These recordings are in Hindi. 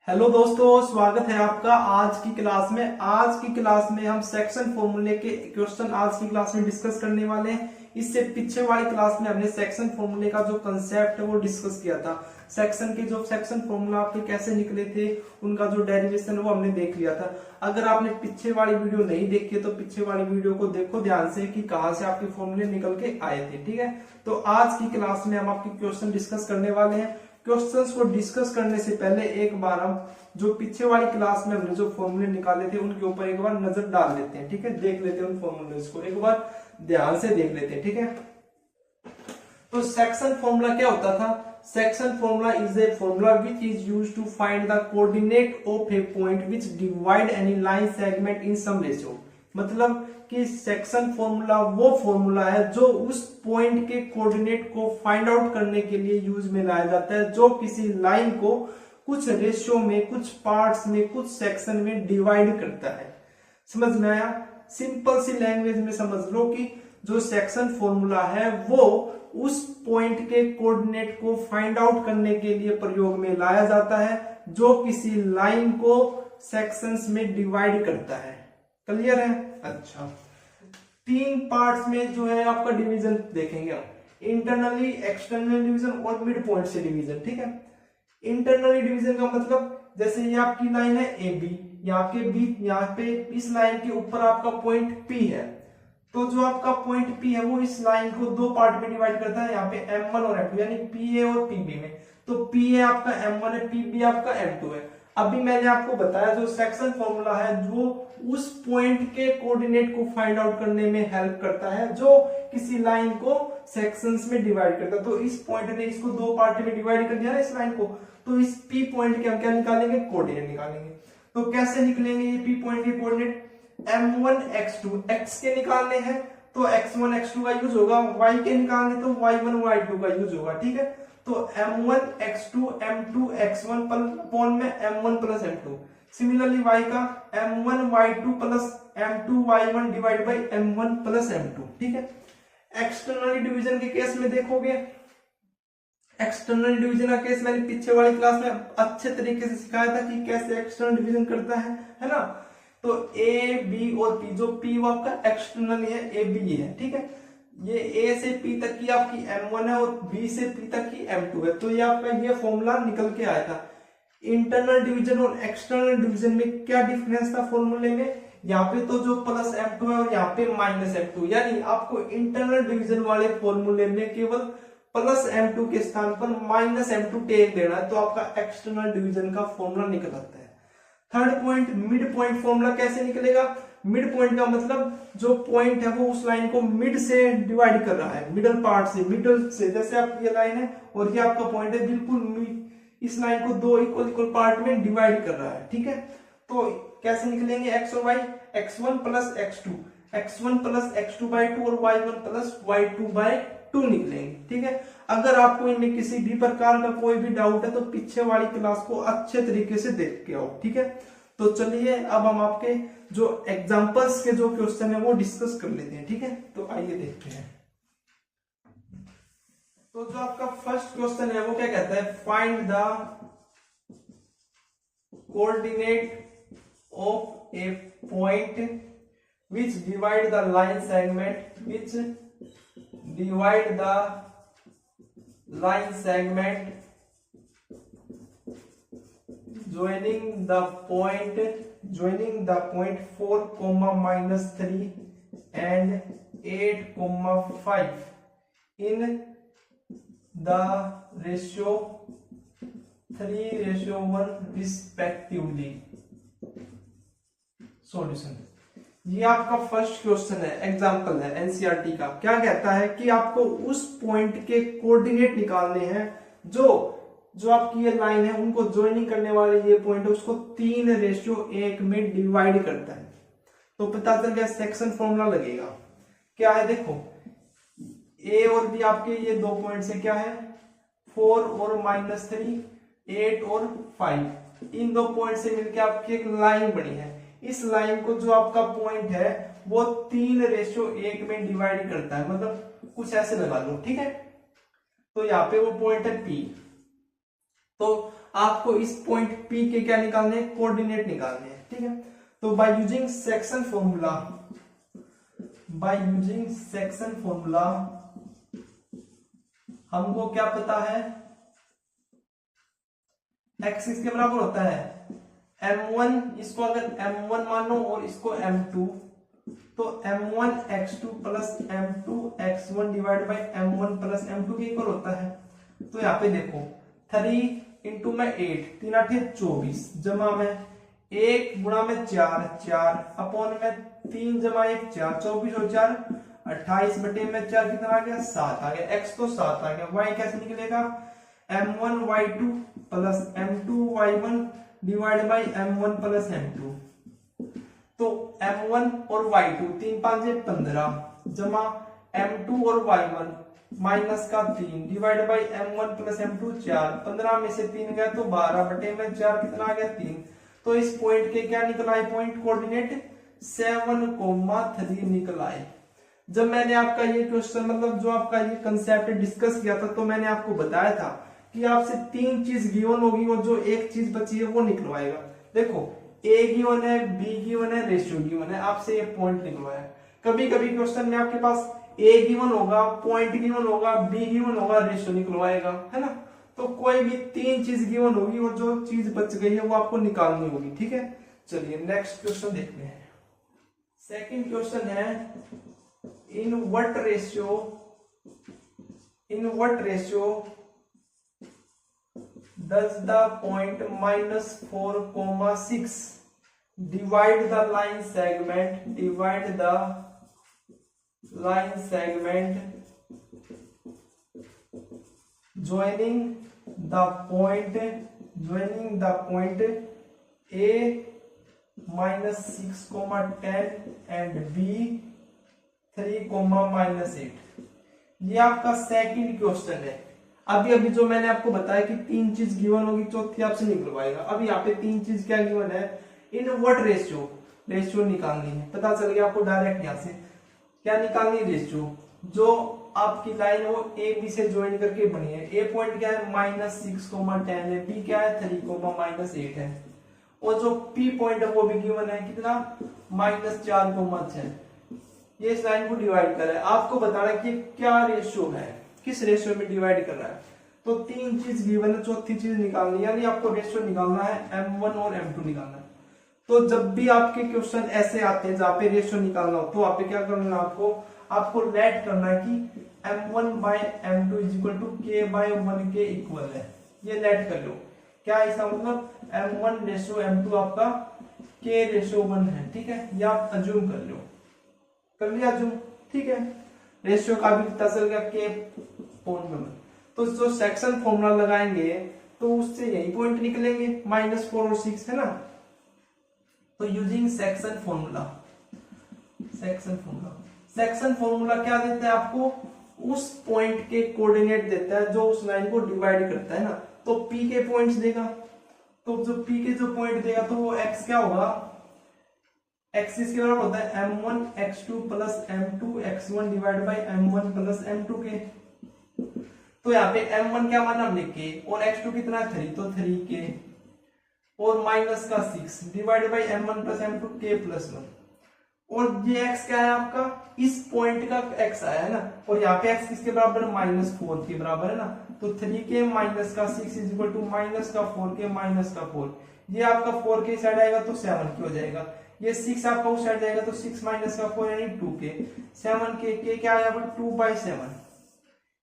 हेलो दोस्तों, स्वागत है आपका आज की क्लास में। आज की क्लास में हम सेक्शन फॉर्मूले के क्वेश्चन आज की क्लास में डिस्कस करने वाले हैं। इससे पीछे वाली क्लास में हमने सेक्शन फॉर्मूले का जो कंसेप्ट है वो डिस्कस किया था। सेक्शन के जो सेक्शन फॉर्मूला आपके कैसे निकले थे, उनका जो डेरिवेशन वो हमने देख लिया था। अगर आपने पीछे वाली वीडियो नहीं देखी है तो पीछे वाली वीडियो को देखो ध्यान से कि कहाँ से आपके फॉर्मूले निकल के आए थे। ठीक है, तो आज की क्लास में हम आपके क्वेश्चन डिस्कस करने वाले हैं। क्वेश्चंस को डिस्कस करने से पहले एक बार हम जो पीछे वाली क्लास में हमने जो फॉर्मूले निकाले थे उनके ऊपर एक बार नजर डाल लेते हैं। ठीक है, देख लेते हैं उन फॉर्मूलेस को, एक बार ध्यान से देख लेते हैं। ठीक है, तो सेक्शन फॉर्मूला क्या होता था? Section formula is a formula which is used to find the coordinate of a point which divide any line segment in some ratio. मतलब कि सेक्शन फॉर्मूला वो फॉर्मूला है जो उस पॉइंट के कोऑर्डिनेट को फाइंड आउट करने के लिए यूज में लाया जाता है, जो किसी लाइन को कुछ रेशियो में, कुछ पार्ट्स में, कुछ सेक्शन में डिवाइड करता है। समझ में आया? सिंपल सी लैंग्वेज में समझ लो कि जो सेक्शन फॉर्मूला है वो उस पॉइंट के कोऑर्डिनेट को फाइंड आउट करने के लिए प्रयोग में लाया जाता है, जो किसी लाइन को सेक्शंस में डिवाइड करता है। क्लियर है? अच्छा, तीन पार्ट्स में जो है आपका डिवीजन देखेंगे हम, इंटरनली, एक्सटर्नल डिवीजन और मिड पॉइंट से डिवीजन। ठीक है, इंटरनली डिवीजन का मतलब जैसे ये आपकी लाइन है ए बी, यहाँ के बी, यहाँ पे इस लाइन के ऊपर आपका पॉइंट पी है, तो जो आपका पॉइंट पी है वो इस लाइन को दो पार्ट में डिवाइड करता है, यहाँ पे M1 और M2, यानी पी ए और पी बी में। तो पी ए आपका M1 है, पी बी आपका M2 है। अभी मैंने आपको बताया जो सेक्शन फॉर्मूला है जो उस पॉइंट के कोऑर्डिनेट को फाइंड आउट करने में हेल्प करता है, जो किसी लाइन को सेक्शंस में डिवाइड करता है। तो इस पॉइंट ने इसको दो पार्ट में डिवाइड कर दिया ना इस लाइन को, तो इस पी पॉइंट के हम क्या निकालेंगे? कोऑर्डिनेट निकालेंगे। तो कैसे निकलेंगे ये पी पॉइंट के कोऑर्डिनेट? M1 X2, x के निकालने हैं तो X1 X2 का यूज होगा, y के निकालने तो Y1 Y2 का यूज होगा। ठीक है, तो M1 X2 M2 X1 upon में M1 plus M2। Similarly y का M1 Y2 plus M2 Y1 divide by M1 plus M2। ठीक है, एक्सटर्नल डिवीजन के केस में देखोगे, एक्सटर्नल डिवीजन का केस मैंने पीछे वाली क्लास में अच्छे तरीके से सिखाया था कि कैसे एक्सटर्नल डिवीजन करता है ना। तो ए बी और पी, जो पी वो आपका एक्सटर्नल है, ए बी है। ठीक है, ये ए से पी तक की आपकी M1 है और बी से पी तक की M2 है। तो ये आपका ये फॉर्मूला निकल के आया था। इंटरनल डिवीजन और एक्सटर्नल डिवीजन में क्या डिफरेंस था फॉर्मूले में? यहाँ पे तो जो प्लस M2 है और यहाँ पे माइनस M2, यानी आपको इंटरनल डिवीजन वाले फॉर्मूले में केवल प्लस M2 के स्थान पर माइनस M2 टेक देना है, तो आपका एक्सटर्नल डिवीजन का फॉर्मूला निकल आता है। Third point, mid point formula कैसे निकलेगा? मिड पॉइंट का मतलब जो पॉइंट है वो उस लाइन को मिड से डिवाइड कर रहा है, मिडल पार्ट से, मिडल से। जैसे आप ये लाइन है और ये आपका पॉइंट है, बिल्कुल इस लाइन को दो इक्वल इक्वल पार्ट में डिवाइड कर रहा है। ठीक है, तो कैसे निकलेंगे एक्स और Y? x1 plus x2, x1 plus x2 by 2 और y1 प्लस y2 बाई 2 निकलेंगे। ठीक है, अगर आपको इनमें किसी भी प्रकार का कोई भी डाउट है तो पीछे वाली क्लास को अच्छे तरीके से देख के आओ। ठीक है, तो चलिए अब हम आपके जो एग्जांपल्स के जो क्वेश्चन है वो डिस्कस कर लेते हैं। ठीक है, तो आइए देखते हैं। तो जो आपका फर्स्ट क्वेश्चन है वो क्या कहता है? Find the coordinate of a point which divide the line segment, which divide the line segment joining the point 4 comma minus 3 and 8 comma 5 in the ratio 3:1 respectively. Solution, ये आपका फर्स्ट क्वेश्चन है, एग्जांपल है एनसीईआरटी का। क्या कहता है कि आपको उस पॉइंट के कोऑर्डिनेट निकालने हैं जो आपकी ये लाइन है उनको ज्वाइनिंग करने वाले ये पॉइंट है उसको 3:1 में डिवाइड करता है। तो पता चल गया, सेक्शन फॉर्मूला लगेगा। क्या है देखो, ए और बी आपके ये दो पॉइंट है, क्या है? 4 और -3, 8 और 5। इन दो पॉइंट से मिलकर आपकी एक लाइन बनी है। इस लाइन को जो आपका पॉइंट है वो 3:1 में डिवाइड करता है, मतलब कुछ ऐसे लगा लो। ठीक है, तो यहाँ पे वो पॉइंट है P, तो आपको इस पॉइंट P के क्या निकालने हैं, कोऑर्डिनेट निकालने हैं, ठीक है। तो बाय यूजिंग सेक्शन फॉर्मूला, हमको क्या पता है, x इसके बराबर होता है m1, इसको अगर m1 मानो और इसको m2, तो m1 x2 plus m2 x1 divide by m1 plus m2 के इक्वल होता है। तो यहाँ पे देखो 3 इंटू में 8, 3 8 24, जमा में 1 गुणा में 4 4 अपॉन में 3 जमा 1 4, 24 और 4 28 बटे में 4 कितना आ गया, 7 आ गया। x तो 7 आ गया, y कैसे निकलेगा, m1 y2 plus m2 y1 divide by m1 plus m2। तो m1 और y2 3 5 15 जमा m2 और y1 माइनस का 3 divide by m1 plus m2 4, 15 में से 3 गया तो 12 बटे में 4 कितना आ गया, 3। तो इस पॉइंट के क्या निकला है, पॉइंट कोऑर्डिनेट 7,3 निकला है। जब मैंने आपका ये क्वेश्चन मतलब जो आपका ये कंसेप्ट डिस्कस किया था, तो मैंने आपको बताया था कि आपसे 3 चीज गिवन होगी और जो एक चीज बची है वो निकलवाएगा। देखो ए गिवन है, बी गिवन है, रेशियो गिवन है, आपसे ये पॉइंट निकलवाया। कभी कभी क्वेश्चन में आपके पास ए गिवन होगा, पॉइंट गिवन होगा, बी गिवन होगा, रेशियो निकलवाएगा, है ना। तो कोई भी 3 चीज गिवन होगी और जो चीज बच गई है वो आपको निकालनी होगी, ठीक है। चलिए नेक्स्ट क्वेश्चन देखते हैं। सेकंड क्वेश्चन है, in what ratio does the point -4,6 divide the line segment joining the point A -6,10 and B 3,-8। ये आपका सेकंड क्वेश्चन है। अभी जो मैंने आपको बताया कि 3 चीज गिवन होगी, चौथी आपसे निकलवाएगा। अभी यहाँ पे 3 चीज क्या गिवन है, इन व्हाट रेशियो निकालनी है। पता चल गया आपको डायरेक्ट, यहाँ से क्या निकालनी है, रेशियो जो आपकी लाइन वो ए बी से ज्वाइन करके बनी है। ए पॉइंट क्या है, -6,10 है, बी क्या है 3,-8 है, और जो पी पॉइंट है वो भी गिवन है, कितना, -4,6। ये इस लाइन को डिवाइड कर रहा है। आपको बताना कि क्या रेशियो है, किस रेशियो में डिवाइड कर रहा है। तो 3 चीज गिवन है, चौथी चीज निकालनी है, यानी आपको रेशियो निकालना है, m1 और m2 निकालना है। तो जब भी आपके क्वेश्चन ऐसे आते हैं जहां पे रेशियो निकालना हो, तो आप क्या करना है, आपको लेट करना है कि m1 by m2 is equal to k by 1 के इक्वल है। ये लेट कर लो, क्या इसका मतलब m1 रेशियो m2 आपका k रेशियो 1 है, ठीक है। ये आप अज्यूम कर लो, कर लिया अज्यूम, ठीक है। रेशियो का भी पता चल गया k पॉइंट में। तो जो सेक्शन फॉर्मूला लगाएंगे तो उससे यही पॉइंट निकलेंगे, -4 और 6, है ना। तो यूजिंग सेक्शन फॉर्मूला क्या देता है आपको, उस पॉइंट के कोऑर्डिनेट देता है जो उस लाइन को डिवाइड करता है ना। तो P के पॉइंट्स देगा, तो जो P के जो पॉइंट देगा तो वो x क्या होगा, x इसके बराबर होता है m1 x2 plus m2 x1 divide by m1 plus m2 के। तो यहाँ पे m1 क्या माना हमने k, और x2 कितना है 3, तो 3k, और माइनस का 6 divide by m1 plus m2 k plus 1। और ये x क्या है आपका, इस पॉइंट का x आया है ना, और यहाँ पे x किसके बराबर है, -4 के बराबर है ना। तो 3k माइनस का 6 इज इक्वल टू माइनस का 4k माइनस का 4। ये आपका 4k साइड आएगा तो 7k हो जाएगा, ये 6 आपका उस साइड जाएगा तो 6 माइनस का 4 यानी 2k, 7k, k क्या आया 2/7,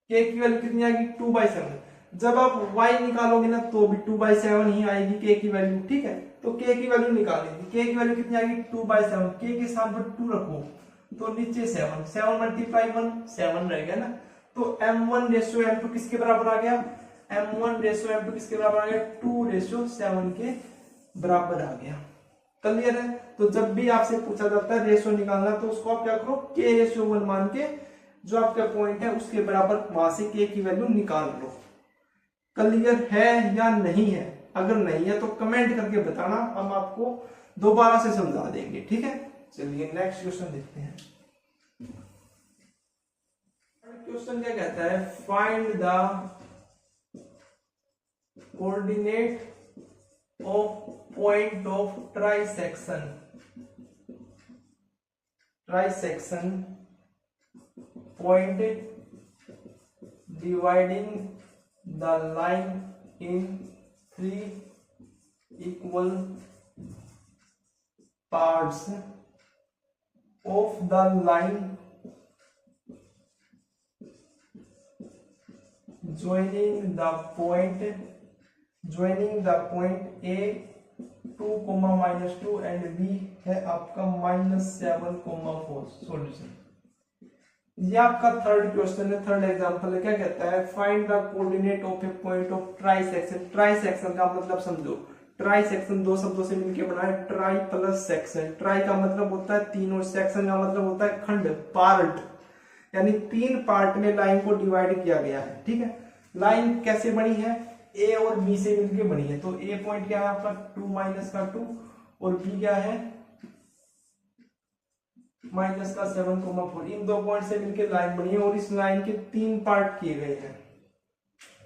k की वैल्यू कितनी आएगी 2/7। जब आप y निकालोगे ना तो भी 2/7 ही आएगी k की वैल्यू, ठीक है। तो k की वैल्यू निकालेंगे, k की वैल्यू कितनी आएगी 2/7, k के साथ 2 रखो तो नीचे 7, 7 मल्टीप्लाई 1 7 रहेगा ना। तो m1 रेशियो m2 किसके बराबर आ गया, m1 रेशियो m2 किसके बराबर आ गया, 2:7 के बराबर आ गया। क्लियर है। तो जब भी आपसे पूछा जाता है रेशियो निकालना, तो उसको आप क्या करो, k/1 मान के जो आपका पॉइंट है उसके बराबर वहां से k की वैल्यू निकाल लो। क्लियर है या नहीं है, अगर नहीं है तो कमेंट करके बताना, हम आपको दोबारा से समझा देंगे, ठीक है। चलिए नेक्स्ट क्वेश्चन देखते हैं। क्वेश्चन क्या कहता है, find the coordinate of point of trisection point dividing the line in 3 equal parts of the line joining the point A 2, -2 and B है आपका -7, 4 सॉल्यूशन। ये आपका थर्ड क्वेश्चन है, थर्ड एग्जांपल है। क्या कहता है, find the coordinate of a point of trisection. Trisection का मतलब समझो, ट्राइसेक्शन दो शब्दों से मिलकर बना है, ट्राई प्लस सेक्शन। ट्राई का मतलब होता है तीन और सेक्शन का मतलब होता है खंड, पार्ट, यानी 3 पार्ट में लाइन को डिवाइड किया गया है। ठीक है, लाइन कैसे बनी है, ए और बी से मिलकर बनी है। तो ए पॉइंट क्या है आपका 2 -2 और बी क्या है -7, 4। इन दो पॉइंट से मिलकर लाइन बनी है और इस लाइन के 3 पार्ट किए गए हैं।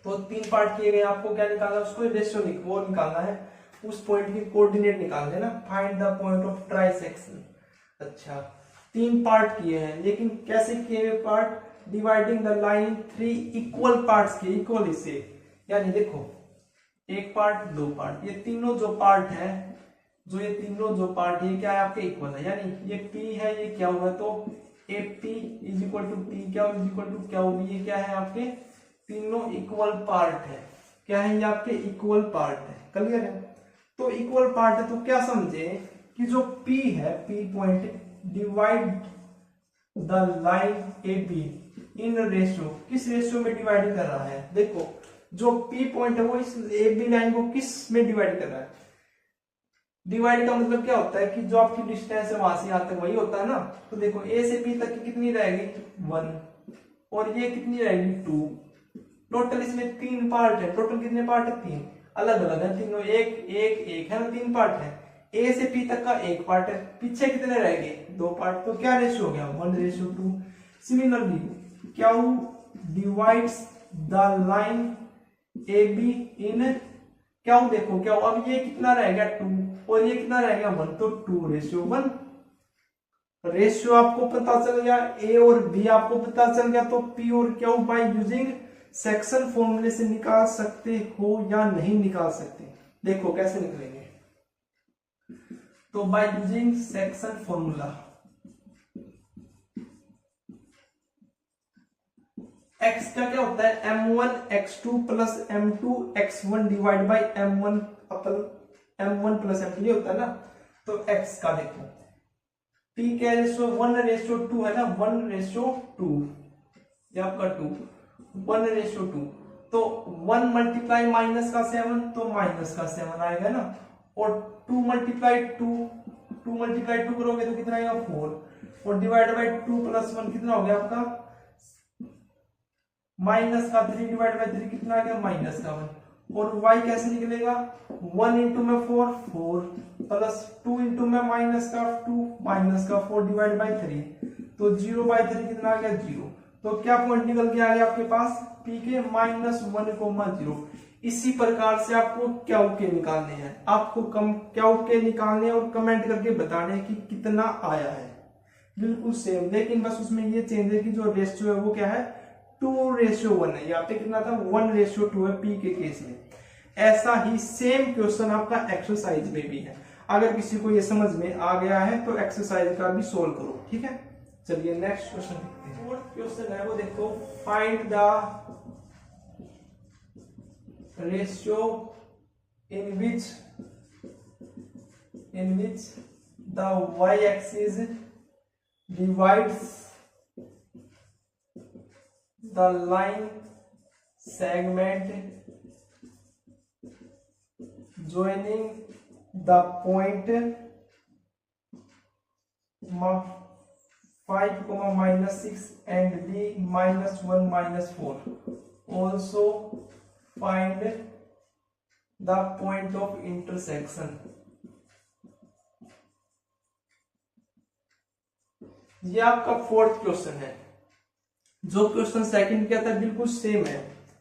तो 3 पार्ट किए गए, आपको क्या निकालना है, उसको रेशियो वो निकालना है, उस पॉइंट की कोऑर्डिनेट निकालना है ना। Find the point of trisection. अच्छा, 3 पार्ट किए हैं, लेकिन कैसे किए हुए part, dividing the line 3 equal parts किए, इक्वल इसे, यानी देखो 1 पार्ट 2 पार्ट, ये तीनों जो पार्ट है, ये तीनों जो पार्ट है क्या है आपके इक्वल है, यानी ये P है, ये क्या हुआ, तो AP is equal to P क्या इज इक्वल टू क्या होगी, ये क्या है आपके तीनों इक्वल पार्ट है। क्या है, ये आपके इक्वल पार्ट है। क्लियर है, तो इक्वल पार्ट है, तो क्या समझे कि जो P है, P point divide the line AB in ratio, किस रेशियो में डिवाइड कर रहा है, देखो जो P पॉइंट है वो इस AB लाइन को किस में डिवाइड कर रहा है। डिवाइड का मतलब क्या होता है कि जो आपकी डिस्टेंस है वहां से यहां तक वही होता है ना। तो देखो A से B तक की कितनी रहेगी 1 और ये कितनी रहेगी 2। टोटल इसमें 3 पार्ट है, टोटल कितने पार्ट है 3, अलग अलग है तीनों, एक है ना, 3 पार्ट है। A से P तक का 1 पार्ट है, पीछे कितने रहेंगे 2 पार्ट, तो क्या रेशियो हो गया 1:2। सिमिलरली क्या डिवाइड्स द लाइन AB इन क्या देखो क्या, अब ये कितना रहेगा 2 और ये कितना रहेगा 1, तो 2:1। रेशियो आपको पता चल गया, ए और बी आपको पता चल गया, तो पी और क्यू बाय यूजिंग सेक्शन फॉर्मूले से निकाल सकते हो या नहीं निकाल सकते। देखो कैसे निकलेंगे, तो by using section formula x का क्या होता है m1 x2 plus m2 x1 divide by m1 plus m2 ये होता है ना। तो x का देखो p क्या रेशियो 1:2 है ना, 1:2, ये आपका 2 1:2, तो 1 मल्टीप्लाई -7 तो -7 आएगा ना, और 2 मल्टीप्लाई 2 करोगे तो कितना आएगा 4, और डिवाइड बाई 2 प्लस 1 कितना हो गया आपका -3 डिवाइड बाई 3 कितना आ गया -1, और y कैसे निकलेगा 1 इंटू में 4 प्लस 2 इंटू में -2 4 डिवाइड बाई 3, तो 0/3 कितना आ गया 0। तो क्या पॉइंट निकल के आ गया आपके पास p के -1,0। इसी प्रकार से आपको क्या के निकालने हैं, आपको क्या के निकालने हैं और कमेंट करके बताने हैं कि कितना आया है, बिल्कुल सेम, लेकिन बस उसमें ये चेंज है कि जो रेशियो है वो क्या है 2:1 है, यहाँ पे कितना था 1:2 है पी के केस में। ऐसा ही सेम क्वेश्चन आपका एक्सरसाइज में भी है। अगर किसी को ये समझ में आ गया है तो एक्सरसाइज का भी सोल्व करो, ठीक है। चलिए नेक्स्ट क्वेश्चन देखते हैं। फोर्थ क्वेश्चन है वो देखो, find the ratio in which the y axis divides the line segment joining the point 5, -6 and B -1, -4. Also find the point of intersection. ये आपका फोर्थ क्वेश्चन है। जो क्वेश्चन सेकंड किया था बिल्कुल सेम है,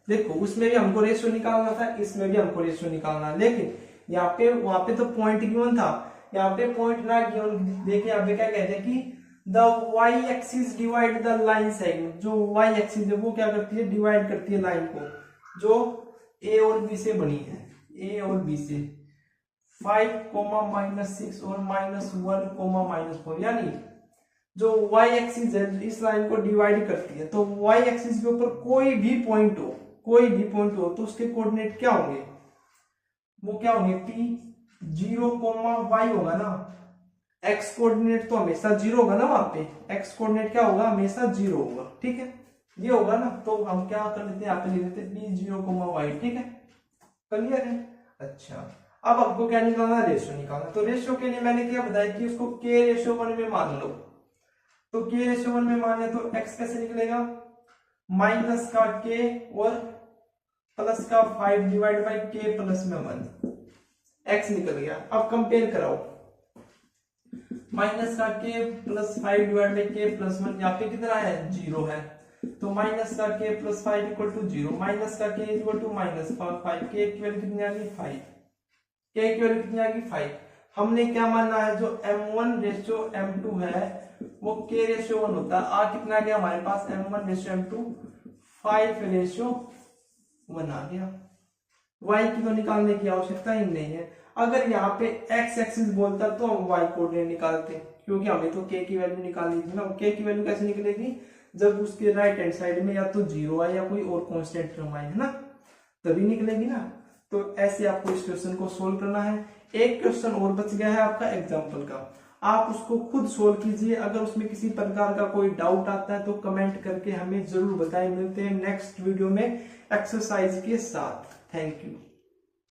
देखो उसमें भी हमको रेशियो निकालना था, इसमें भी हमको रेशियो निकालना है, लेकिन यहाँ पे वहां पे तो पॉइंट गिवन था, यहाँ पे पॉइंट ना गिवन। देखिए यहाँ पे क्या कहते हैं कि the Y axis divide the line segment. जो वाई एक्सिस है वो क्या करती है, डिवाइड करती है लाइन को जो ए और बी से बनी है, ए और बी से 5, -6 और -1, -4, यानी जो y एक्सिस है इस लाइन को डिवाइड करती है। तो y एक्सिस के ऊपर कोई भी पॉइंट हो, कोई भी पॉइंट हो तो उसके कोऑर्डिनेट क्या होंगे, वो क्या होंगे, p 0, y होगा ना। x कोऑर्डिनेट तो हमेशा 0 होगा ना, वहां पे x कोऑर्डिनेट क्या होगा, हमेशा 0 होगा, ठीक है, ये होगा ना। तो हम क्या कर लेते हैं, यहाँ पे लिख लेते हैं p 0, y, ठीक है, क्लियर है। अच्छा अब आपको क्या निकालना, रेशियो निकालना। तो रेशियो के लिए मैंने क्या बताया कि उसको k रेशियो 1 में मान लो। तो k रेशियो 1 में माने तो x कैसे निकलेगा, माइनस का k और प्लस का 5 डिवाइड बाई k प्लस में 1, x निकल गया। अब कंपेयर कराओ, माइनस का k plus 5 divide by k plus 1, यहाँ पे कितना है, 0 है। तो माइनस का k plus 5 equal to 0, minus का k इक्वल टू -5, k की वैल्यू कितनी आ गई, 5, k की वैल्यू कितनी आ गई, 5। हमने क्या मानना है, जो m1 रेशियो m2 है वो k रेशियो 1 होता है। आ कितना आ गया हमारे पास, m1 रेशियो m2 5 रेशियो 1 आ गया। y की तो निकालने की आवश्यकता ही नहीं है। अगर यहाँ पे x एक्सिस बोलता तो हम y कोऑर्डिनेट निकालते, क्योंकि हमें तो k की वैल्यू निकालनी थी ना। k की वैल्यू कैसे निकलेगी, जब उसके राइट हैंड साइड में या तो 0 आए या कोई और कांस्टेंट टर्म आए, है ना, तभी निकलेगी ना। तो ऐसे आपको इस क्वेश्चन को सोल्व करना है। एक क्वेश्चन और बच गया है आपका एग्जाम्पल का, आप उसको खुद सोल्व कीजिए। अगर उसमें किसी प्रकार का कोई डाउट आता है तो कमेंट करके हमें जरूर बताएं। मिलते हैं नेक्स्ट वीडियो में एक्सरसाइज के साथ। Thank you.